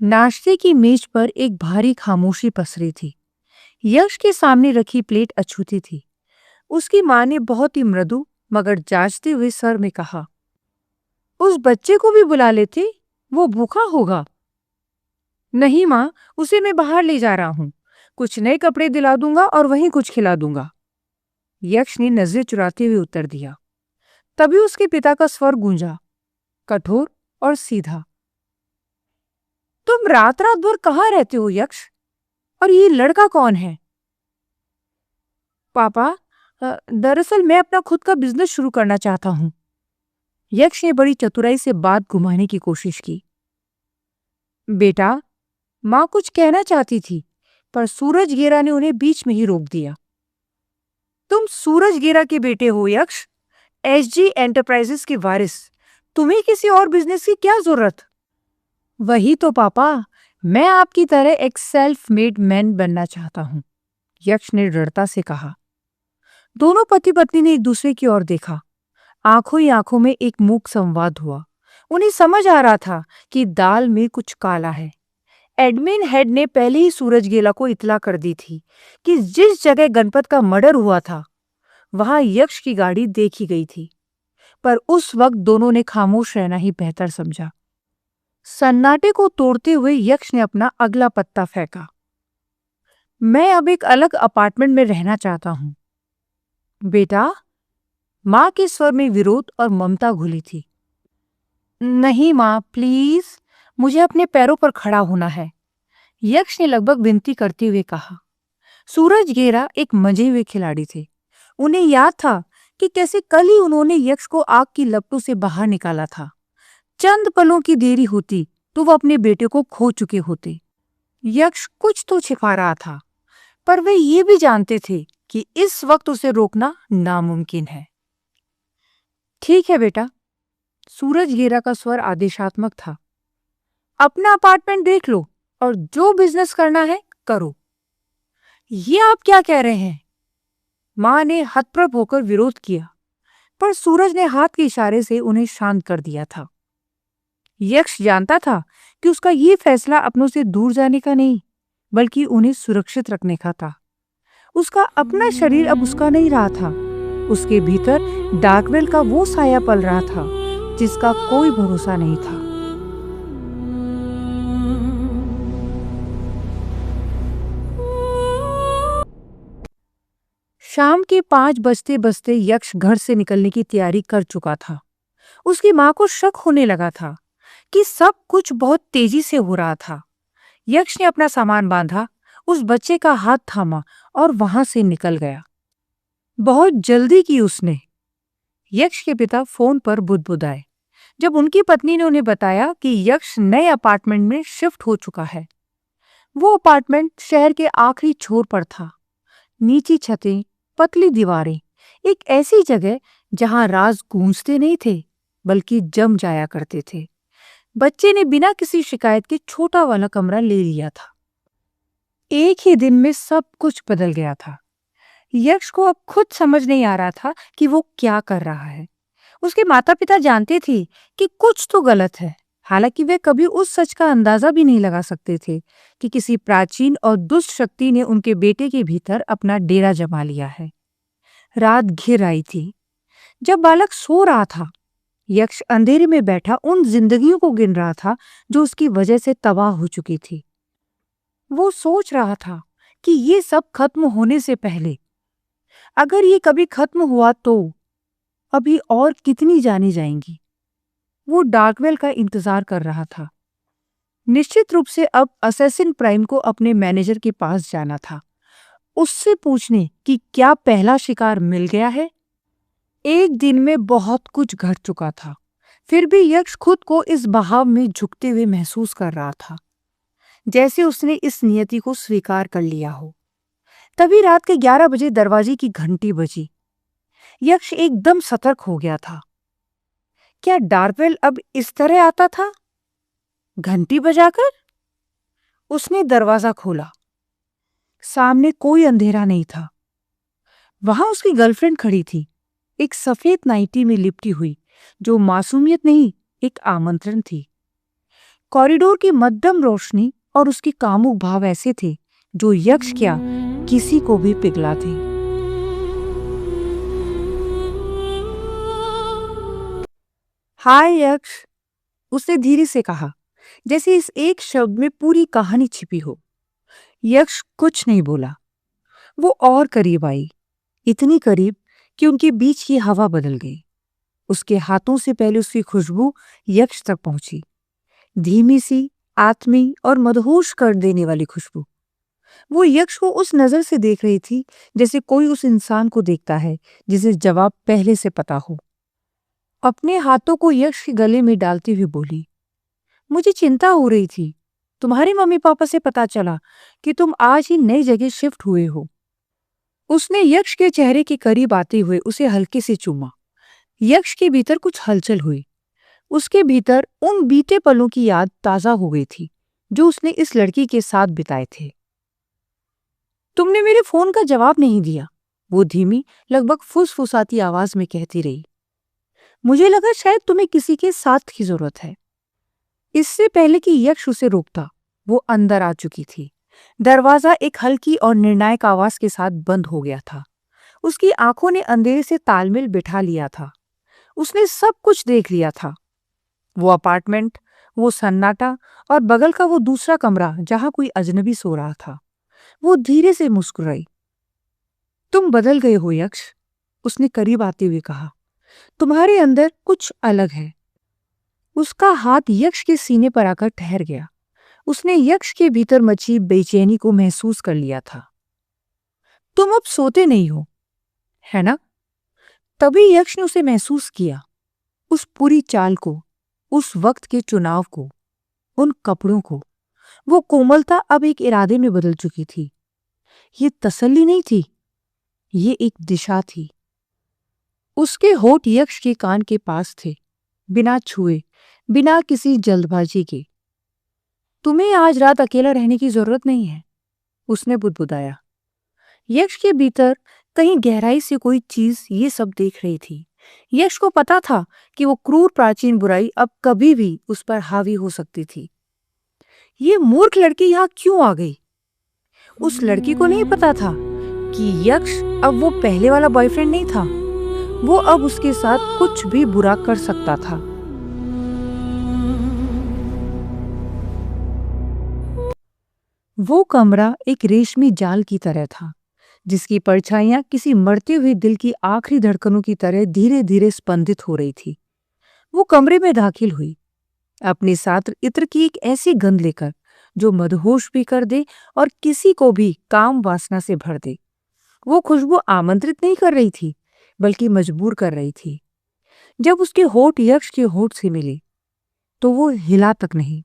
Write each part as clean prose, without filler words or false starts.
नाश्ते की मेज पर एक भारी खामोशी पसरी थी। यश के सामने रखी प्लेट अछूती थी। उसकी माँ ने बहुत ही मृदु मगर जांचते हुए स्वर में कहा, उस बच्चे को भी बुला लेते, वो भूखा होगा। नहीं माँ, उसे मैं बाहर ले जा रहा हूँ। कुछ नए कपड़े दिला दूंगा और वहीं कुछ खिला दूंगा। यक्ष ने नजरें चुराते हुए उत्तर दिया। तभी उसके पिता का स्वर गूंजा, कठोर और सीधा। तुम रात रात भर कहाँ रहते हो यक्ष? और ये लड़का कौन है? पापा, दरअसल मैं अपना खुद का बिजनेस शुरू करना चाहता हूं। यक्ष ने बड़ी चतुराई से बात घुमाने की कोशिश की। बेटा, मां कुछ कहना चाहती थी, पर सूरज गेरा ने उन्हें बीच में ही रोक दिया। तुम सूरज गेरा के बेटे हो यक्ष, एसजी एंटरप्राइजेस के वारिस। तुम्हें किसी और बिजनेस की क्या जरूरत? वही तो पापा, मैं आपकी तरह एक सेल्फ मेड मैन बनना चाहता हूं, यक्ष ने दृढ़ता से कहा। दोनों पति पत्नी ने एक दूसरे की ओर देखा। आंखों ही आंखों में एक मूक संवाद हुआ। उन्हें समझ आ रहा था कि दाल में कुछ काला है। एडमिन हेड ने पहले ही सूरज गेला को इतला कर दी थी कि जिस जगह गणपत का मर्डर हुआ था वहां यक्ष की गाड़ी देखी गई थी, पर उस वक्त दोनों ने खामोश रहना ही बेहतर समझा। सन्नाटे को तोड़ते हुए यक्ष ने अपना अगला पत्ता फेंका। मैं अब एक अलग अपार्टमेंट में रहना चाहता हूं। बेटा, मां के स्वर में विरोध और ममता घुली थी। नहीं मां, प्लीज, मुझे अपने पैरों पर खड़ा होना है, यक्ष ने लगभग विनती करते हुए कहा। सूरज गेरा एक मंजे हुए खिलाड़ी थे। उन्हें याद था कि कैसे कल ही उन्होंने यक्ष को आग की लपटों से बाहर निकाला था। चंद पलों की देरी होती तो वो अपने बेटे को खो चुके होते। यक्ष कुछ तो छिपा रहा था, पर वे ये भी जानते थे कि इस वक्त उसे रोकना नामुमकिन है। ठीक है बेटा, सूरज गेरा का स्वर आदेशात्मक था। अपना अपार्टमेंट देख लो और जो बिजनेस करना है करो। ये आप क्या कह रहे हैं? मां ने हतप्रभ होकर विरोध किया, पर सूरज ने हाथ के इशारे से उन्हें शांत कर दिया था। यक्ष जानता था कि उसका ये फैसला अपनों से दूर जाने का नहीं, बल्कि उन्हें सुरक्षित रखने का था। उसका अपना शरीर अब उसका नहीं रहा था। उसके भीतर डार्कवेल का वो साया पल रहा था जिसका कोई भरोसा नहीं था। शाम के 5 बजते बजते यक्ष घर से निकलने की तैयारी कर चुका था। उसकी मां को शक होने लगा था कि सब कुछ बहुत तेजी से हो रहा था। यक्ष ने अपना सामान बांधा, उस बच्चे का हाथ थामा और वहां से निकल गया। बहुत जल्दी की उसने। यक्ष के पिता फोन पर बुदबुदाए जब उनकी पत्नी ने उन्हें बताया कि यक्ष नए अपार्टमेंट में शिफ्ट हो चुका है। वो अपार्टमेंट शहर के आखिरी छोर पर था। नीची छतें, पतली दीवारें, एक ऐसी जगह जहां राज गूंजते नहीं थे बल्कि जम जाया करते थे। बच्चे ने बिना किसी शिकायत के छोटा वाला कमरा ले लिया था। एक ही दिन में सब कुछ बदल गया था। यक्ष को अब खुद समझ नहीं आ रहा था कि वो क्या कर रहा है। उसके माता पिता जानते थे कि कुछ तो गलत है, हालांकि वे कभी उस सच का अंदाजा भी नहीं लगा सकते थे कि किसी प्राचीन और दुष्ट शक्ति ने उनके बेटे के भीतर अपना डेरा जमा लिया है। रात घिर आई थी। जब बालक सो रहा था, यक्ष अंधेरे में बैठा उन जिंदगियों को गिन रहा था जो उसकी वजह से तबाह हो चुकी थी। वो सोच रहा था कि ये सब खत्म होने से पहले, अगर ये कभी खत्म हुआ तो अभी और कितनी जानी जाएंगी। वो डार्कवेल का इंतजार कर रहा था। निश्चित रूप से अब असैसिन प्राइम को अपने मैनेजर के पास जाना था, उससे पूछने कि क्या पहला शिकार मिल गया है। एक दिन में बहुत कुछ घट चुका था, फिर भी यक्ष खुद को इस बहाव में झुकते हुए महसूस कर रहा था, जैसे उसने इस नियति को स्वीकार कर लिया हो। तभी रात के 11 बजे दरवाजे की घंटी बजी। यक्ष एकदम सतर्क हो गया था। क्या डार्कवेल अब इस तरह आता था, घंटी बजाकर? उसने दरवाजा खोला। सामने कोई अंधेरा नहीं था। वहां उसकी गर्लफ्रेंड खड़ी थी, एक सफेद नाइटी में लिपटी हुई, जो मासूमियत नहीं, एक आमंत्रण थी। कॉरिडोर की मध्यम रोशनी और उसके कामुक भाव ऐसे थे जो यक्ष क्या किसी को भी पिघला थे। हाय यक्ष, उसने धीरे से कहा, जैसे इस एक शब्द में पूरी कहानी छिपी हो। यक्ष कुछ नहीं बोला। वो और करीब आई, इतनी करीब कि उनके बीच की हवा बदल गई। उसके हाथों से पहले उसकी खुशबू यक्ष तक पहुंची, धीमी सी, आत्मी और मदहोश कर देने वाली खुशबू। वो यक्ष को उस नजर से देख रही थी जैसे कोई उस इंसान को देखता है जिसे जवाब पहले से पता हो। अपने हाथों को यक्ष के गले में डालती हुई बोली, मुझे चिंता हो रही थी। तुम्हारे मम्मी पापा से पता चला कि तुम आज ही नई जगह शिफ्ट हुए हो। उसने यक्ष के चेहरे के करीब आते हुए उसे हल्के से चूमा। यक्ष के भीतर कुछ हलचल हुई। उसके भीतर उन बीते पलों की याद ताजा हो गई थी जो उसने इस लड़की के साथ बिताए थे। तुमने मेरे फोन का जवाब नहीं दिया, वो धीमी, लगभग फुसफुसाती आवाज में कहती रही। मुझे लगा शायद तुम्हें किसी के साथ की जरूरत है। इससे पहले कि यक्ष उसे रोकता, वो अंदर आ चुकी थी। दरवाजा एक हल्की और निर्णायक आवाज के साथ बंद हो गया था। उसकी आंखों ने अंधेरे से तालमेल बिठा लिया था। उसने सब कुछ देख लिया था, वो अपार्टमेंट, वो सन्नाटा और बगल का वो दूसरा कमरा जहां कोई अजनबी सो रहा था। वो धीरे से मुस्कुराई। तुम बदल गए हो यक्ष, उसने करीब आते हुए कहा। तुम्हारे अंदर कुछ अलग है। उसका हाथ यक्ष के सीने पर आकर ठहर गया। उसने यक्ष के भीतर मची बेचैनी को महसूस कर लिया था। तुम अब सोते नहीं हो, है ना? तभी यक्ष ने उसे महसूस किया, उस पूरी चाल को, उस वक्त के चुनाव को, उन कपड़ों को। वो कोमलता अब एक इरादे में बदल चुकी थी। ये तसल्ली नहीं थी, ये एक दिशा थी। उसके होठ यक्ष के कान के पास थे, बिना छुए, बिना किसी जल्दबाजी के। तुम्हें आज रात अकेला रहने की जरूरत नहीं है, उसने बुदबुदाया। यक्ष के भीतर कहीं गहराई से कोई चीज ये सब देख रही थी। यक्ष को पता था कि वो क्रूर प्राचीन बुराई अब कभी भी उस पर हावी हो सकती थी। ये मूर्ख लड़की यहां क्यों आ गई? उस लड़की को नहीं पता था कि यक्ष अब वो पहले वाला बॉयफ्रेंड नहीं था। वो अब उसके साथ कुछ भी बुरा कर सकता था। वो कमरा एक रेशमी जाल की तरह था, जिसकी परछाइयां किसी मरते हुए दिल की आखिरी धड़कनों की तरह धीरे धीरे स्पंदित हो रही थी। वो कमरे में दाखिल हुई, अपने साथ इत्र की एक ऐसी गंध लेकर जो मदहोश भी कर दे और किसी को भी काम वासना से भर दे। वो खुशबू आमंत्रित नहीं कर रही थी, बल्कि मजबूर कर रही थी। जब उसके होठ यक्ष के होठ से मिले तो वो हिला तक नहीं।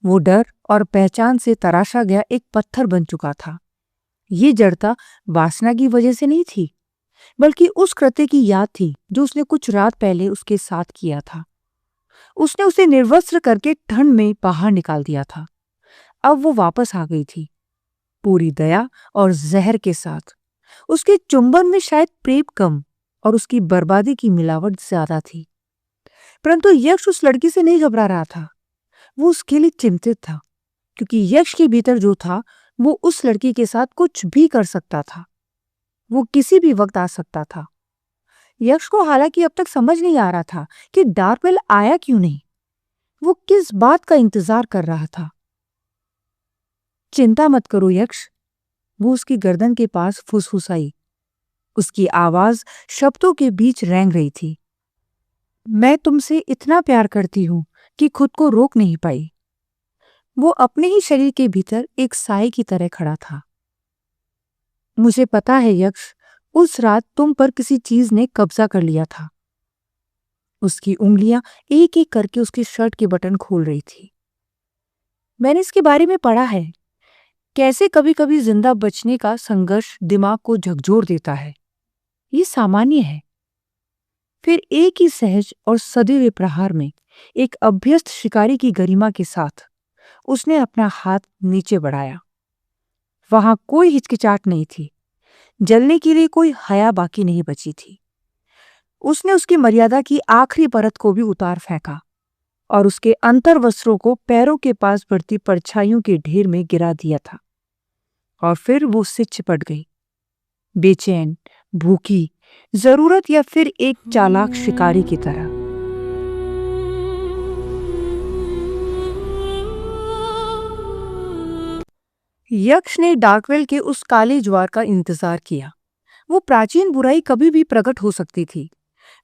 वो डर और पहचान से तराशा गया एक पत्थर बन चुका था। ये जड़ता वासना की वजह से नहीं थी, बल्कि उस कृत्य की याद थी जो उसने कुछ रात पहले उसके साथ किया था। उसने उसे निर्वस्त्र करके ठंड में बाहर निकाल दिया था। अब वो वापस आ गई थी, पूरी दया और जहर के साथ। उसके चुंबन में शायद प्रेम कम और उसकी बर्बादी की मिलावट ज्यादा थी। परंतु यक्ष उस लड़की से नहीं घबरा रहा था। वो उसके लिए चिंतित था, क्योंकि यक्ष के भीतर जो था वो उस लड़की के साथ कुछ भी कर सकता था। वो किसी भी वक्त आ सकता था। यक्ष को हालांकि अब तक समझ नहीं आ रहा था कि डार्कवेल आया क्यों नहीं। वो किस बात का इंतजार कर रहा था। चिंता मत करो यक्ष, वो उसकी गर्दन के पास फुसफुसाई। उसकी आवाज शब्दों के बीच रेंग रही थी। मैं तुमसे इतना प्यार करती हूं कि खुद को रोक नहीं पाई। वो अपने ही शरीर के भीतर एक साए की तरह खड़ा था। मुझे पता है यक्ष, उस रात तुम पर किसी चीज ने कब्जा कर लिया था। उसकी उंगलियां एक एक करके उसकी शर्ट के बटन खोल रही थी। मैंने इसके बारे में पढ़ा है, कैसे कभी कभी जिंदा बचने का संघर्ष दिमाग को झकझोर देता है। ये सामान्य है। फिर एक ही सहज और सदैव प्रहार में, एक अभ्यस्त शिकारी की गरिमा के साथ, उसने अपना हाथ नीचे बढ़ाया। वहां कोई हिचकिचाहट नहीं थी, जलने के लिए कोई हया बाकी नहीं बची थी। उसने उसकी मर्यादा की आखिरी परत को भी उतार फेंका और उसके अंतर वस्त्रों को पैरों के पास बढ़ती परछाइयों के ढेर में गिरा दिया था। और फिर वो उससे चिपट गई, बेचैन, भूखी, जरूरत या फिर एक चालाक शिकारी की तरह। यक्ष ने डार्कवेल के उस काले ज्वार का इंतजार किया। वो प्राचीन बुराई कभी भी प्रकट हो सकती थी।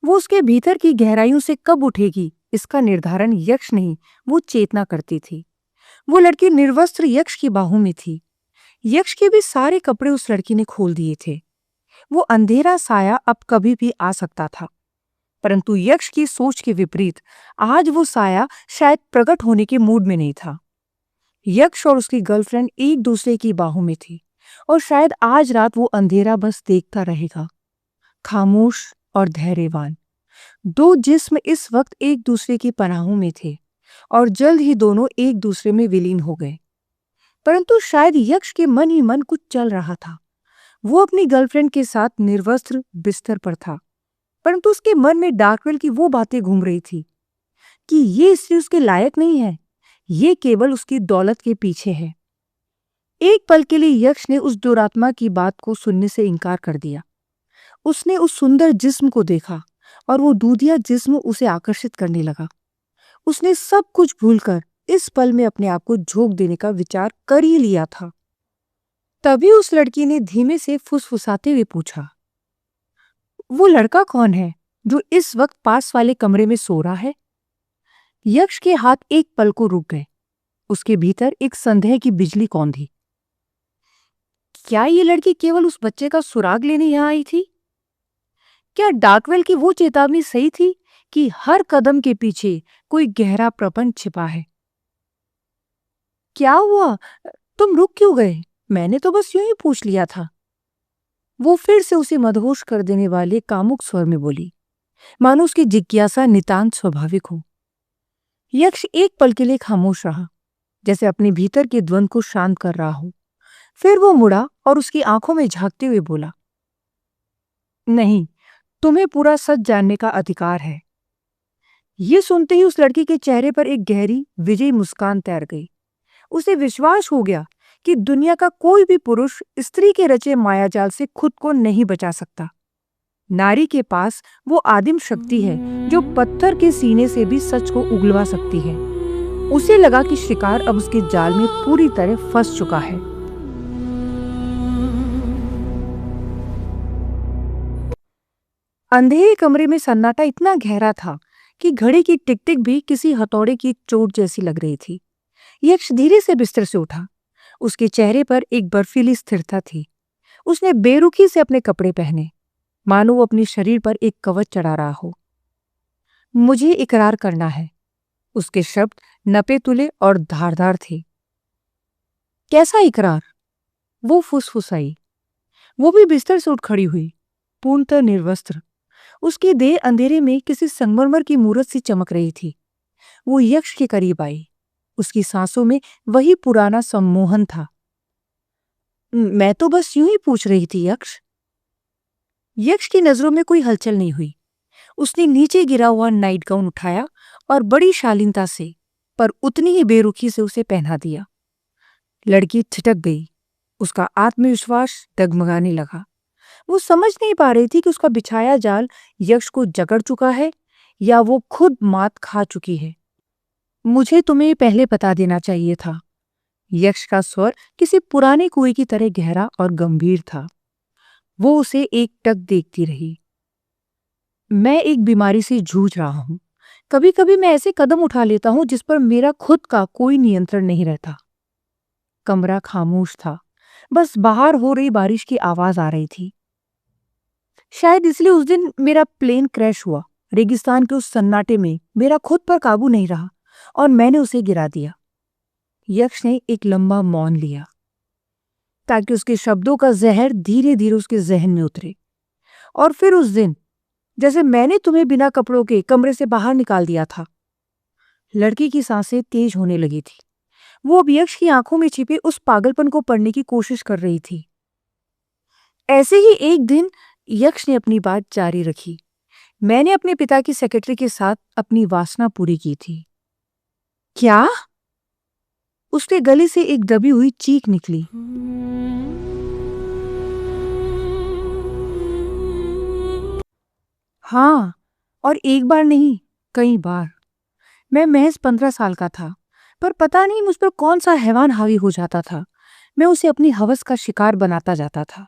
वो उसके भीतर की गहराइयों से कब उठेगी, इसका निर्धारण यक्ष नहीं, वो चेतना करती थी। वो लड़की निर्वस्त्र यक्ष की बाहों में थी। यक्ष के भी सारे कपड़े उस लड़की ने खोल दिए थे। वो अंधेरा साया अब कभी भी आ सकता था, परंतु यक्ष की सोच के विपरीत आज वो साया शायद प्रकट होने के मूड में नहीं था। यक्ष और उसकी गर्लफ्रेंड एक दूसरे की बाहों में थी और शायद आज रात वो अंधेरा बस देखता रहेगा, खामोश और धैर्यवान। दो जिस्म इस वक्त एक दूसरे की पनाहों में थे और जल्द ही दोनों एक दूसरे में विलीन हो गए। परंतु शायद यक्ष के मन ही मन कुछ चल रहा था। वो अपनी गर्लफ्रेंड के साथ निर्वस्त्र बिस्तर पर था, परंतु उसके मन में डार्कवेल की वो बातें घूम रही थी कि ये स्त्री उसके लायक नहीं है, ये केवल उसकी दौलत के पीछे है। एक पल के लिए यक्ष ने उस दुरात्मा की बात को सुनने से इनकार कर दिया। उसने उस सुंदर जिस्म को देखा और वो दूधिया जिस्म उसे आकर्षित करने लगा। उसने सब कुछ भूलकर इस पल में अपने आप को झोंक देने का विचार कर ही लिया था। तभी उस लड़की ने धीमे से फुसफुसाते हुए पूछा, वो लड़का कौन है जो इस वक्त पास वाले कमरे में सो रहा है? यक्ष के हाथ एक पल को रुक गए। उसके भीतर एक संदेह की बिजली कौंधी। क्या ये लड़की केवल उस बच्चे का सुराग लेने यहां आई थी? क्या डार्कवेल की वो चेतावनी सही थी कि हर कदम के पीछे कोई गहरा प्रपंच छिपा है? क्या हुआ? तुम रुक क्यों गए? मैंने तो बस यूं ही पूछ लिया था। वो फिर से उसे मदहोश कर देने वाले कामुक स्वर में बोली, मानो उसकी जिज्ञासा नितांत स्वाभाविक हो। यक्ष एक पल के लिए खामोश रहा, जैसे अपने भीतर के द्वंद को शांत कर रहा हो। फिर वो मुड़ा और उसकी आंखों में झांकते हुए बोला, नहीं, तुम्हें पूरा सच जानने का अधिकार है। ये सुनते ही उस लड़की के चेहरे पर एक गहरी विजयी मुस्कान तैर गई। उसे विश्वास हो गया कि दुनिया का कोई भी पुरुष स्त्री के रचे मायाजाल से खुद को नहीं बचा सकता। नारी के पास वो आदिम शक्ति है जो पत्थर के सीने से भी सच को उगलवा सकती है। उसे लगा कि शिकार अब उसके जाल में पूरी तरह फंस चुका है। अंधेरे कमरे में सन्नाटा इतना गहरा था कि घड़ी की टिक टिक भी किसी हथौड़े की चोट जैसी लग रही थी। यक्ष धीरे से बिस्तर से उठा। उसके चेहरे पर एक बर्फीली स्थिरता थी। उसने बेरुखी से अपने कपड़े पहने, मानो वो अपने शरीर पर एक कवच चढ़ा रहा हो। मुझे इकरार करना है। उसके शब्द नपे तुले और धारदार थे। कैसा इकरार? वो फुसफुसाई। वो भी बिस्तर से उठ खड़ी हुई, पूर्णतः निर्वस्त्र। उसकी देह अंधेरे में किसी संगमरमर की मूरत सी चमक रही थी। वो यक्ष के करीब आई। उसकी सांसों में वही पुराना सम्मोहन था। मैं तो बस यूं ही पूछ रही थी यक्ष। यक्ष की नजरों में कोई हलचल नहीं हुई। उसने नीचे गिरा हुआ नाइट गाउन उठाया और बड़ी शालीनता से, पर उतनी ही बेरुखी से उसे पहना दिया। लड़की ठिठक गई। उसका आत्मविश्वास डगमगाने लगा। वो समझ नहीं पा रही थी कि उसका बिछाया जाल यक्ष को जकड़ चुका है या वो खुद मात खा चुकी है। मुझे तुम्हें पहले बता देना चाहिए था। यक्ष का स्वर किसी पुराने कुएं की तरह गहरा और गंभीर था। वो उसे एकटक देखती रही। मैं एक बीमारी से जूझ रहा हूं। कभी कभी मैं ऐसे कदम उठा लेता हूं जिस पर मेरा खुद का कोई नियंत्रण नहीं रहता। कमरा खामोश था। बस बाहर हो रही बारिश की आवाज आ रही थी। शायद इसलिए उस दिन मेरा प्लेन क्रैश हुआ। रेगिस्तान के उस सन्नाटे में मेरा खुद पर काबू नहीं रहा और मैंने उसे गिरा दिया। यक्ष ने एक लंबा मौन लिया ताकि उसके शब्दों का जहर धीरे धीरे उसके जहन में उतरे। और फिर उस दिन, जैसे मैंने तुम्हें बिना कपड़ों के कमरे से बाहर निकाल दिया था। लड़की की सांसें तेज होने लगी थी। वो अब यक्ष की आंखों में छिपे उस पागलपन को पढ़ने की कोशिश कर रही थी। ऐसे ही एक दिन यक्ष ने अपनी बात जारी रखी। मैंने अपने पिता की सेक्रेटरी के साथ अपनी वासना पूरी की थी। क्या? उसके गले से एक दबी हुई चीख निकली। हाँ, और एक बार नहीं, कई बार। मैं महज 15 साल का था, पर पता नहीं मुझ पर कौन सा हैवान हावी हो जाता था। मैं उसे अपनी हवस का शिकार बनाता जाता था।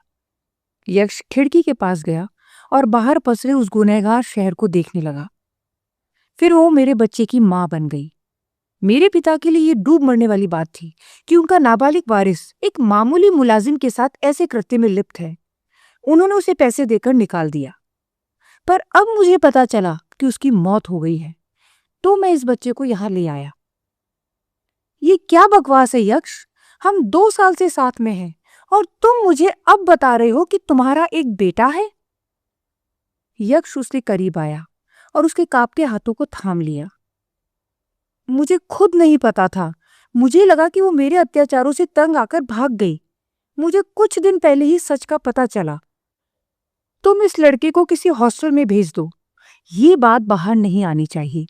यक्ष खिड़की के पास गया और बाहर पसरे उस गुनहगार शहर को देखने लगा। फिर वो मेरे बच्चे की मां बन गई। मेरे पिता के लिए ये डूब मरने वाली बात थी कि उनका नाबालिग वारिस एक मामूली मुलाजिम के साथ ऐसे कृत्य में लिप्त है। उन्होंने उसे पैसे देकर निकाल दिया। पर अब मुझे पता चला कि उसकी मौत हो गई है, तो मैं इस बच्चे को यहां ले आया। ये क्या बकवास है यक्ष? हम 2 साल से साथ में हैं और तुम मुझे अब बता रहे हो कि तुम्हारा एक बेटा है। यक्ष उसके करीब आया और उसके कांपते हाथों को थाम लिया। मुझे खुद नहीं पता था। मुझे लगा कि वो मेरे अत्याचारों से तंग आकर भाग गई। मुझे कुछ दिन पहले ही सच का पता चला। तुम इस लड़के को किसी हॉस्टल में भेज दो। ये बात बाहर नहीं आनी चाहिए,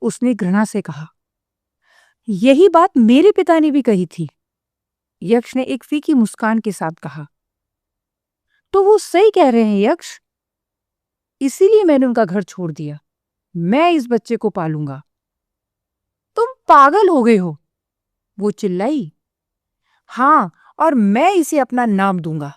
उसने घृणा से कहा। यही बात मेरे पिता ने भी कही थी, यक्ष ने एक फीकी मुस्कान के साथ कहा। तो वो सही कह रहे हैं यक्ष, इसीलिए मैंने उनका घर छोड़ दिया। मैं इस बच्चे को पालूंगा। तुम पागल हो गए हो, वो चिल्लाई। हाँ, और मैं इसे अपना नाम दूंगा।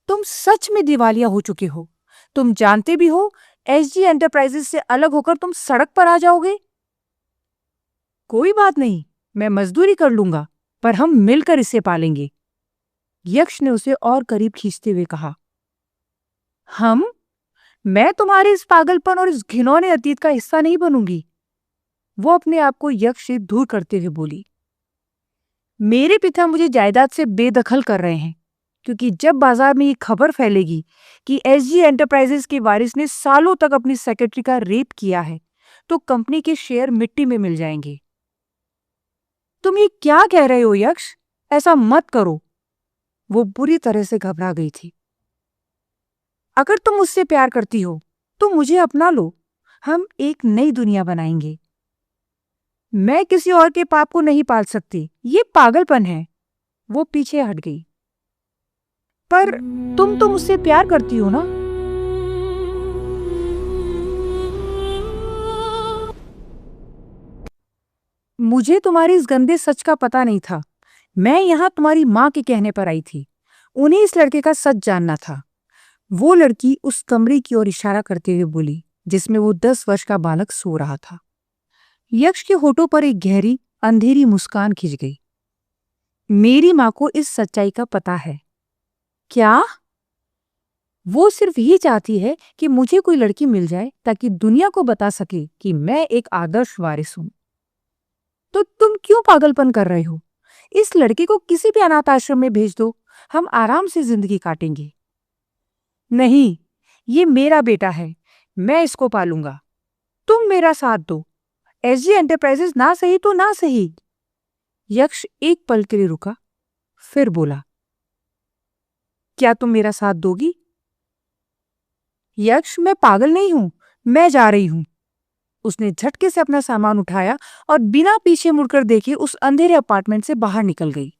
तुम सच में दिवालिया हो चुके हो। तुम जानते भी हो एसजी एंटरप्राइजेस से अलग होकर तुम सड़क पर आ जाओगे। कोई बात नहीं, मैं मजदूरी कर लूंगा, पर हम मिलकर इसे पालेंगे, यक्ष ने उसे और करीब खींचते हुए कहा। हम? मैं तुम्हारे इस पागलपन और इस घिनौने अतीत का हिस्सा नहीं बनूंगी, वो अपने आप को यक्ष से दूर करते हुए बोली। मेरे पिता मुझे जायदाद से बेदखल कर रहे हैं, क्योंकि जब बाजार में ये खबर फैलेगी कि एसजी एंटरप्राइजेस के वारिस ने सालों तक अपनी सेक्रेटरी का रेप किया है, तो कंपनी के शेयर मिट्टी में मिल जाएंगे। तुम ये क्या कह रहे हो यक्ष? ऐसा मत करो। वो बुरी तरह से घबरा गई थी। अगर तुम मुझसे प्यार करती हो तो मुझे अपना लो। हम एक नई दुनिया बनाएंगे। मैं किसी और के पाप को नहीं पाल सकती, ये पागलपन है। वो पीछे हट गई। पर तुम तो मुझसे प्यार करती हो ना? मुझे तुम्हारी इस गंदे सच का पता नहीं था। मैं यहां तुम्हारी मां के कहने पर आई थी। उन्हें इस लड़के का सच जानना था। वो लड़की उस कमरे की ओर इशारा करते हुए बोली, जिसमें वो 10 वर्ष का बालक सो रहा था। यक्ष के होठों पर एक गहरी अंधेरी मुस्कान खिंच गई। मेरी मां को इस सच्चाई का पता है। क्या? वो सिर्फ ये चाहती है कि मुझे कोई लड़की मिल जाए ताकि दुनिया को बता सके कि मैं एक आदर्श वारिस हूं। तो तुम क्यों पागलपन कर रहे हो? इस लड़के को किसी भी अनाथ आश्रम में भेज दो, हम आराम से जिंदगी काटेंगे। नहीं, ये मेरा बेटा है, मैं इसको पालूंगा। तुम मेरा साथ दो। एसजी एंटरप्राइजेस ना सही तो ना सही। यक्ष एक पल के लिए रुका, फिर बोला, क्या तुम मेरा साथ दोगी? यक्ष, मैं पागल नहीं हूं, मैं जा रही हूं। उसने झटके से अपना सामान उठाया और बिना पीछे मुड़कर देखे उस अंधेरे अपार्टमेंट से बाहर निकल गई।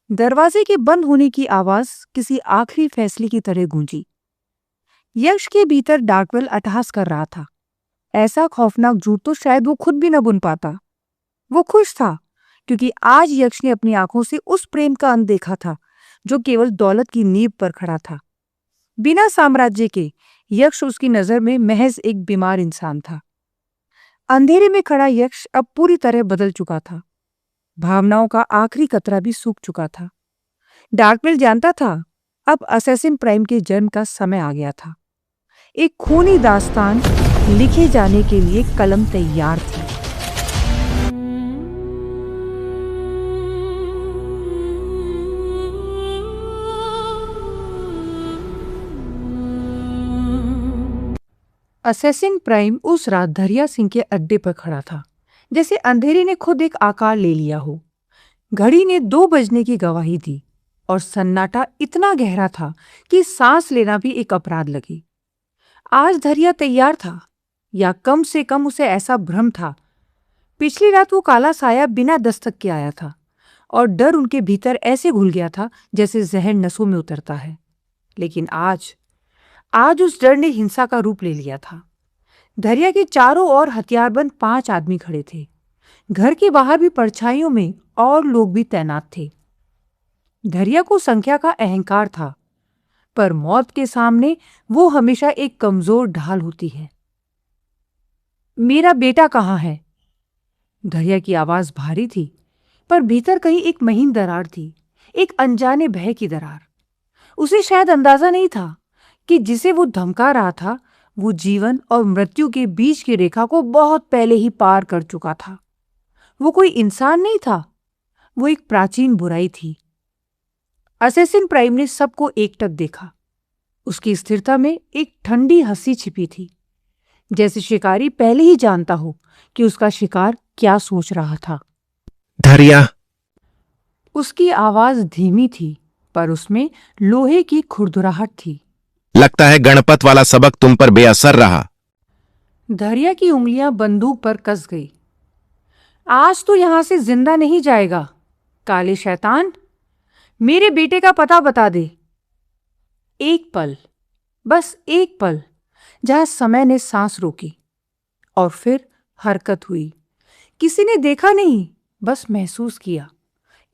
दरवाजे के बंद होने की आवाज किसी आखिरी फैसले की तरह गूंजी। यक्ष के भीतर डार्कवेल अट्टहास कर रहा था। ऐसा खौफनाक झूठ तो शायद वो खुद भी न बुन पाता। वो खुश था क्योंकि आज यक्ष ने अपनी आंखों से उस प्रेम का अंत देखा था जो केवल दौलत की नींव पर खड़ा था। बिना साम्राज्य के यक्ष उसकी नजर में महज एक बीमार इंसान था। अंधेरे में खड़ा यक्ष अब पूरी तरह बदल चुका था। भावनाओं का आखिरी कतरा भी सूख चुका था। डार्कवेल जानता था अब असैसिन प्राइम के जन्म का समय आ गया था। एक खूनी दास्तान लिखे जाने के लिए कलम तैयार थी। असैसिन प्राइम उस रात धरिया सिंह के अड्डे पर खड़ा था, जैसे अंधेरे ने खुद एक आकार ले लिया हो। घड़ी ने 2 बजने की गवाही दी और सन्नाटा इतना गहरा था कि सांस लेना भी एक अपराध लगी। आज धरिया तैयार था, या कम से कम उसे ऐसा भ्रम था। पिछली रात वो काला साया बिना दस्तक के आया था और डर उनके भीतर ऐसे घुल गया था जैसे जहर नसों में उतरता है। लेकिन आज आज उस डर ने हिंसा का रूप ले लिया था। दरिया के चारों ओर हथियारबंद 5 आदमी खड़े थे। घर के बाहर भी परछाइयों में और लोग भी तैनात थे। दरिया को संख्या का अहंकार था, पर मौत के सामने वो हमेशा एक कमजोर ढाल होती है। मेरा बेटा कहाँ है? दरिया की आवाज भारी थी, पर भीतर कहीं एक महीन दरार थी, एक अनजाने भय की दरार। उसे शायद अंदाजा नहीं था कि जिसे वो धमका रहा था वो जीवन और मृत्यु के बीच की रेखा को बहुत पहले ही पार कर चुका था। वो कोई इंसान नहीं था, वो एक प्राचीन बुराई थी। असेसिन प्राइम ने सबको एकटक देखा। उसकी स्थिरता में एक ठंडी हंसी छिपी थी, जैसे शिकारी पहले ही जानता हो कि उसका शिकार क्या सोच रहा था। दरिया। उसकी आवाज धीमी थी, पर उसमें लोहे की खुरदुराहट थी। लगता है गणपत वाला सबक तुम पर बेअसर रहा। दरिया की उंगलियां बंदूक पर कस गई। आज तो यहां से जिंदा नहीं जाएगा, काले शैतान। मेरे बेटे का पता बता दे। एक पल, बस एक पल, जहां समय ने सांस रोकी और फिर हरकत हुई। किसी ने देखा नहीं, बस महसूस किया।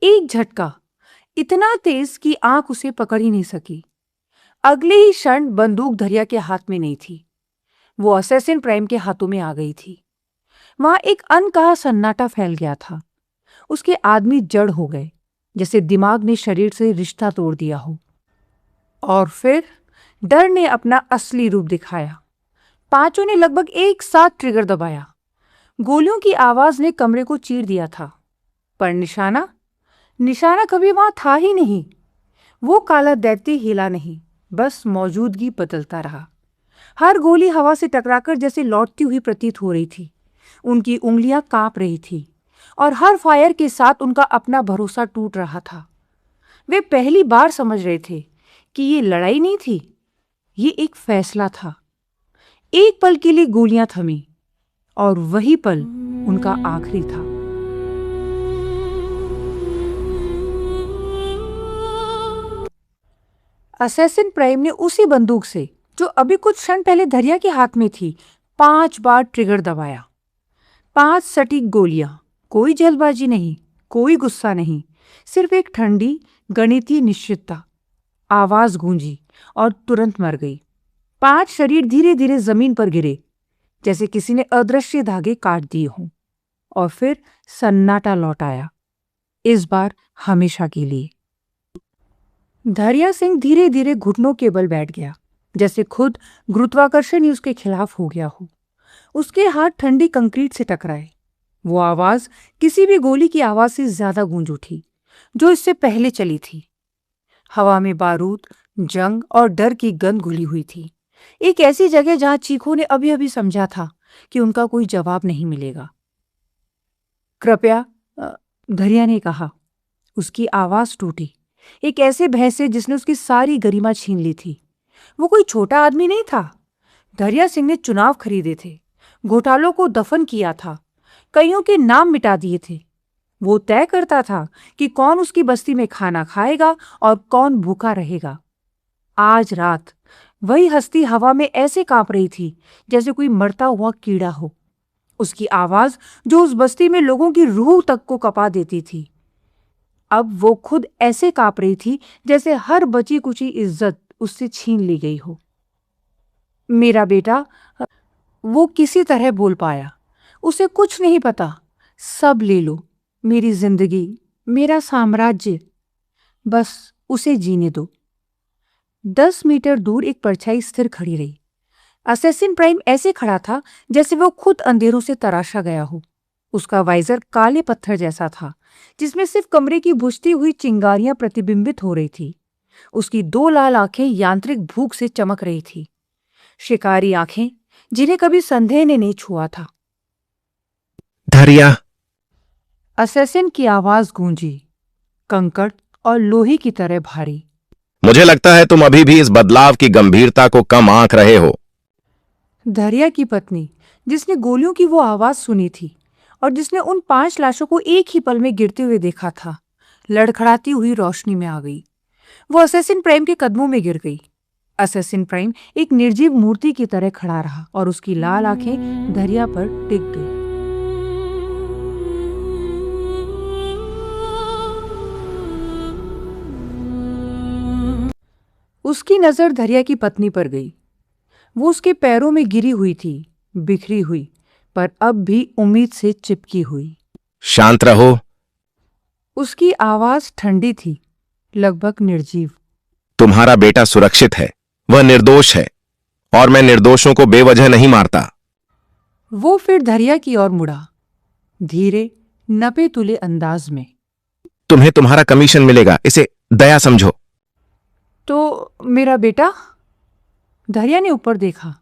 एक झटका, इतना तेज कि आंख उसे पकड़ ही नहीं सकी। अगले ही क्षण बंदूक दरिया के हाथ में नहीं थी, वो असेसिन प्राइम के हाथों में आ गई थी। वहां एक अनकहा सन्नाटा फैल गया था। उसके आदमी जड़ हो गए, जैसे दिमाग ने शरीर से रिश्ता तोड़ दिया हो। और फिर डर ने अपना असली रूप दिखाया। पांचों ने लगभग एक साथ ट्रिगर दबाया। गोलियों की आवाज ने कमरे को चीर दिया था, पर निशाना कभी वहां था ही नहीं। वो काला दैत्य हिला नहीं, बस मौजूदगी बदलता रहा। हर गोली हवा से टकराकर जैसे लौटती हुई प्रतीत हो रही थी। उनकी उंगलियां कांप रही थी और हर फायर के साथ उनका अपना भरोसा टूट रहा था। वे पहली बार समझ रहे थे कि ये लड़ाई नहीं थी, ये एक फैसला था। एक पल के लिए गोलियां थमी और वही पल उनका आखिरी था। असेसिन प्राइम ने उसी बंदूक से, जो अभी कुछ क्षण पहले दरिया के हाथ में थी, 5 बार ट्रिगर दबाया। 5 सटीक गोलियां, कोई जल्दबाजी नहीं, कोई गुस्सा नहीं, सिर्फ एक ठंडी गणितीय निश्चितता। आवाज गूंजी और तुरंत मर गई। 5 शरीर धीरे धीरे जमीन पर गिरे, जैसे किसी ने अदृश्य धागे काट दिए हों। और फिर सन्नाटा लौट आया, इस बार हमेशा के लिए। दरिया सिंह धीरे धीरे घुटनों के बल बैठ गया, जैसे खुद गुरुत्वाकर्षण ही उसके खिलाफ हो गया हो। उसके हाथ ठंडी कंक्रीट से टकराए। वो आवाज किसी भी गोली की आवाज से ज्यादा गूंज उठी, जो इससे पहले चली थी। हवा में बारूद, जंग और डर की गंध घुली हुई थी। एक ऐसी जगह जहां चीखों ने अभी अभी समझा था कि उनका कोई जवाब नहीं मिलेगा। कृपया, दरिया ने कहा। उसकी आवाज टूटी, एक ऐसे भय से जिसने उसकी सारी गरिमा छीन ली थी। वो कोई छोटा आदमी नहीं था। दरिया सिंह ने चुनाव खरीदे थे, घोटालों को दफन किया था, कईयों के नाम मिटा दिए थे। वो तय करता था कि कौन उसकी बस्ती में खाना खाएगा और कौन भूखा रहेगा। आज रात वही हस्ती हवा में ऐसे कांप रही थी जैसे कोई मरता हुआ कीड़ा हो। उसकी आवाज जो उस बस्ती में लोगों की रूह तक को कपा देती थी, अब वो खुद ऐसे कांप रही थी जैसे हर बची कुची इज्जत उससे छीन ली गई हो। मेरा बेटा, वो किसी तरह बोल पाया। उसे कुछ नहीं पता। सब ले लो, मेरी जिंदगी, मेरा साम्राज्य, बस उसे जीने दो। 10 मीटर दूर एक परछाई स्थिर खड़ी रही। असेसिन प्राइम ऐसे खड़ा था जैसे वो खुद अंधेरों से तराशा गया हो। उसका वाइजर काले पत्थर जैसा था, जिसमें सिर्फ कमरे की बुझती हुई चिंगारियां प्रतिबिंबित हो रही थी। उसकी 2 लाल आंखें यांत्रिक भूख से चमक रही थी, शिकारी आंखें जिन्हें कभी संदेह ने नहीं छुआ था। दरिया। असेसिन की आवाज गूंजी, कंकड़ और लोहे की तरह भारी। मुझे लगता है तुम अभी भी इस बदलाव की गंभीरता को कम आंक रहे हो। दरिया की पत्नी, जिसने गोलियों की वो आवाज सुनी थी और जिसने उन 5 लाशों को एक ही पल में गिरते हुए देखा था, लड़खड़ाती हुई रोशनी में आ गई। वो असैसिन प्राइम के कदमों में गिर गई। असैसिन प्राइम एक निर्जीव मूर्ति की तरह खड़ा रहा और उसकी लाल आंखें दरिया पर टिक गई। उसकी नजर दरिया की पत्नी पर गई। वो उसके पैरों में गिरी हुई थी, बिखरी हुई, पर अब भी उम्मीद से चिपकी हुई। शांत रहो। उसकी आवाज ठंडी थी, लगभग निर्जीव। तुम्हारा बेटा सुरक्षित है, वह निर्दोष है, और मैं निर्दोषों को बेवजह नहीं मारता। वो फिर दरिया की ओर मुड़ा, धीरे नपे तुले अंदाज में। तुम्हें तुम्हारा कमीशन मिलेगा, इसे दया समझो। तो मेरा बेटा? दरिया ने ऊपर देखा।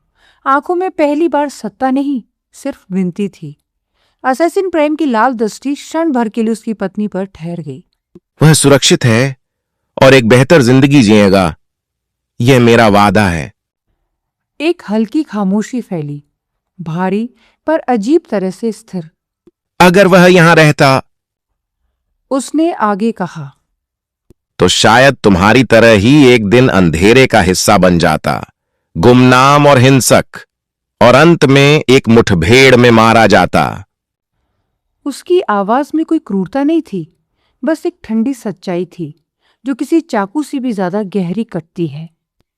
आंखों में पहली बार सत्ता नहीं, सिर्फ विनती थी। असैसिन प्राइम की लाल दृष्टि क्षण भर के लिए उसकी पत्नी पर ठहर गई। वह सुरक्षित है और एक बेहतर जिंदगी जिएगा, यह मेरा वादा है। एक हल्की खामोशी फैली, भारी पर अजीब तरह से स्थिर। अगर वह यहां रहता, उसने आगे कहा, तो शायद तुम्हारी तरह ही एक दिन अंधेरे का हिस्सा बन जाता, गुमनाम और हिंसक, और अंत में एक मुठभेड़ में मारा जाता। उसकी आवाज में कोई क्रूरता नहीं थी, बस एक ठंडी सच्चाई थी जो किसी चाकू से भी ज्यादा गहरी कटती है।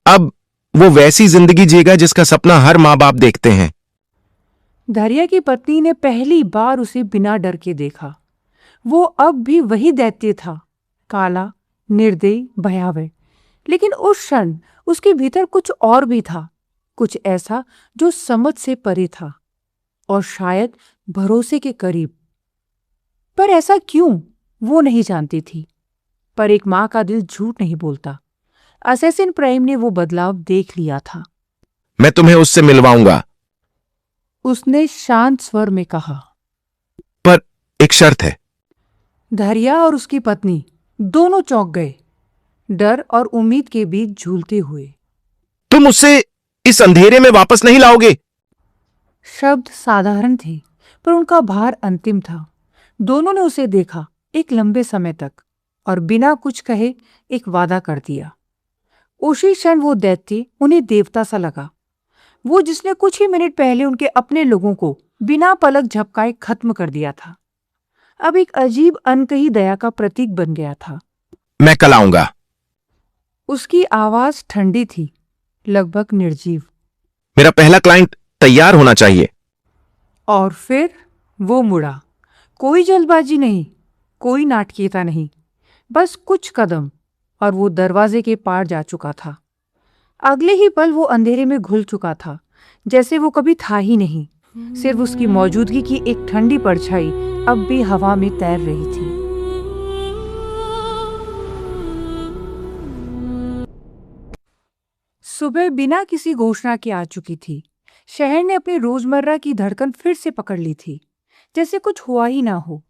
अब वो वैसी जिंदगी जिएगा जिसका सपना हर मां बाप देखते हैं। दरिया की पत्नी ने पहली बार उसे बिना डर के देखा। वो अब भी वही दैत्य था, काला, निर्दयी, भयावह। लेकिन उस क्षण उसके भीतर कुछ और भी था, कुछ ऐसा जो समझ से परे था और शायद भरोसे के करीब। पर ऐसा क्यों, वो नहीं जानती थी। पर एक मां का दिल झूठ नहीं बोलता। असैसिन प्राइम ने वो बदलाव देख लिया था। मैं तुम्हें उससे मिलवाऊंगा, उसने शांत स्वर में कहा। पर एक शर्त है। दरिया और उसकी पत्नी दोनों चौंक गए, डर और उम्मीद के बीच झूलते हुए। तुम उससे इस अंधेरे में वापस नहीं लाओगे? शब्द साधारण थे, पर उनका भार अंतिम था। दोनों ने उसे देखा एक लंबे समय तक, और बिना कुछ कहे एक वादा कर दिया। उसी क्षण वो दैत्य उन्हें देवता सा लगा, वो जिसने कुछ ही मिनट पहले उनके अपने लोगों को बिना पलक झपकाए खत्म कर दिया था, अब एक अजीब अनकही दया का प्रतीक बन गया था। मैं कल आऊंगा। उसकी आवाज ठंडी थी, लगभग निर्जीव। मेरा पहला क्लाइंट तैयार होना चाहिए। और फिर वो मुड़ा। कोई जल्दबाजी नहीं, कोई नाटकीयता नहीं, बस कुछ कदम, और वो दरवाजे के पार जा चुका था। अगले ही पल वो अंधेरे में घुल चुका था, जैसे वो कभी था ही नहीं। सिर्फ उसकी मौजूदगी की एक ठंडी परछाई अब भी हवा में तैर रही थी। सुबह बिना किसी घोषणा के आ चुकी थी। शहर ने अपनी रोजमर्रा की धड़कन फिर से पकड़ ली थी, जैसे कुछ हुआ ही ना हो।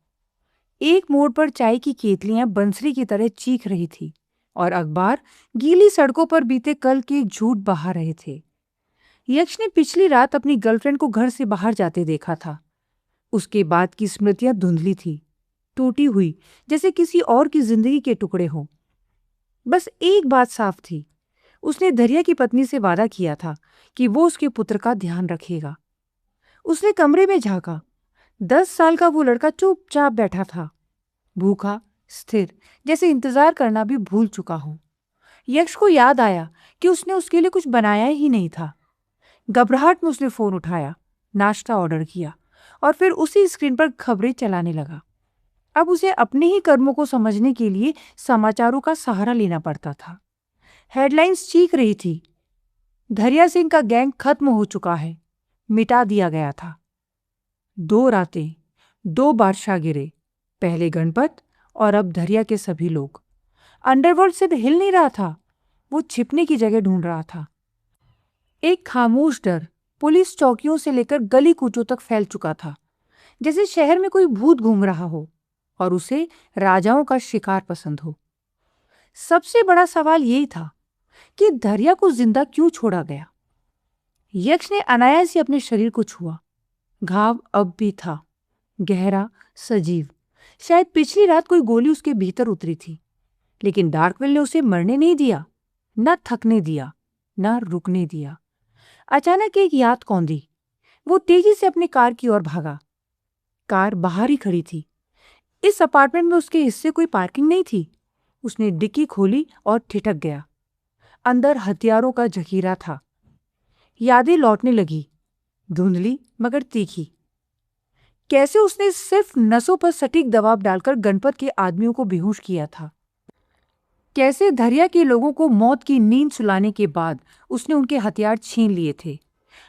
एक मोड़ पर चाय की केतलियां बंसरी की तरह चीख रही थी, और अखबार गीली सड़कों पर बीते कल के झूठ बहा रहे थे। यक्ष ने पिछली रात अपनी गर्लफ्रेंड को घर से बाहर जाते देखा था। उसके बाद की स्मृतियां धुंधली थी, टूटी हुई, जैसे किसी और की जिंदगी के टुकड़े हों। बस एक बात साफ थी, उसने दरिया की पत्नी से वादा किया था कि वो उसके पुत्र का ध्यान रखेगा। उसने कमरे में झांका। 10 साल का वो लड़का चुपचाप बैठा था, भूखा, स्थिर, जैसे इंतजार करना भी भूल चुका हो। यक्ष को याद आया कि उसने उसके लिए कुछ बनाया ही नहीं था। घबराहट में उसने फोन उठाया, नाश्ता ऑर्डर किया, और फिर उसी स्क्रीन पर खबरें चलाने लगा। अब उसे अपने ही कर्मों को समझने के लिए समाचारों का सहारा लेना पड़ता था। हेडलाइंस चीख रही थी, दरिया सिंह का गैंग खत्म हो चुका है, मिटा दिया गया था। 2 रातें, 2 बादशाह गिरे, पहले गणपत और अब दरिया के सभी लोग। अंडरवर्ल्ड से हिल नहीं रहा था, वो छिपने की जगह ढूंढ रहा था। एक खामोश डर पुलिस चौकियों से लेकर गली कूचों तक फैल चुका था, जैसे शहर में कोई भूत घूम रहा हो और उसे राजाओं का शिकार पसंद हो। सबसे बड़ा सवाल यही था कि दरिया को जिंदा क्यों छोड़ा गया। यक्ष ने अनायास ही अपने शरीर को छुआ। घाव अब भी था, गहरा, सजीव। शायद पिछली रात कोई गोली उसके भीतर उतरी थी, लेकिन डार्कवेल ने उसे मरने नहीं दिया, न थकने दिया, न रुकने दिया। अचानक एक याद कौंधी। वो तेजी से अपनी कार की ओर भागा। कार बाहर ही खड़ी थी। इस अपार्टमेंट में उसके हिस्से कोई पार्किंग नहीं थी। उसने डिक्की खोली और ठिठक गया। अंदर हथियारों का जखीरा था। यादें लौटने लगी, धुंधली मगर तीखी। कैसे उसने सिर्फ नसों पर सटीक दबाव डालकर गणपत के आदमियों को बेहोश किया था। कैसे धैर्य के लोगों को मौत की नींद सुलाने के बाद उसने उनके हथियार छीन लिए थे।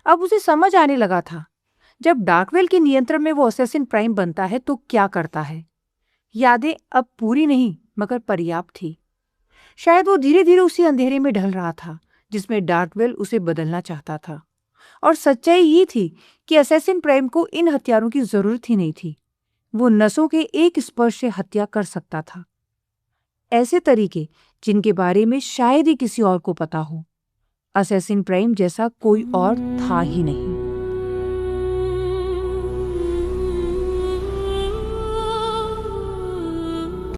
अब उसे समझ आने लगा था, जब डार्कवेल के नियंत्रण में वो असैसिन प्राइम बनता है तो क्या करता है। यादें अब पूरी नहीं मगर पर्याप्त थी। शायद वो धीरे धीरे उसी अंधेरे में ढल रहा था जिसमें डार्कवेल उसे बदलना चाहता था। और सच्चाई ये थी कि असैसिन प्राइम को इन हथियारों की जरूरत ही नहीं थी। वो नसों के एक स्पर्श से हत्या कर सकता था। ऐसे तरीके जिनके बारे में शायद ही किसी और को पता हो। असैसिन प्राइम जैसा कोई और था ही नहीं।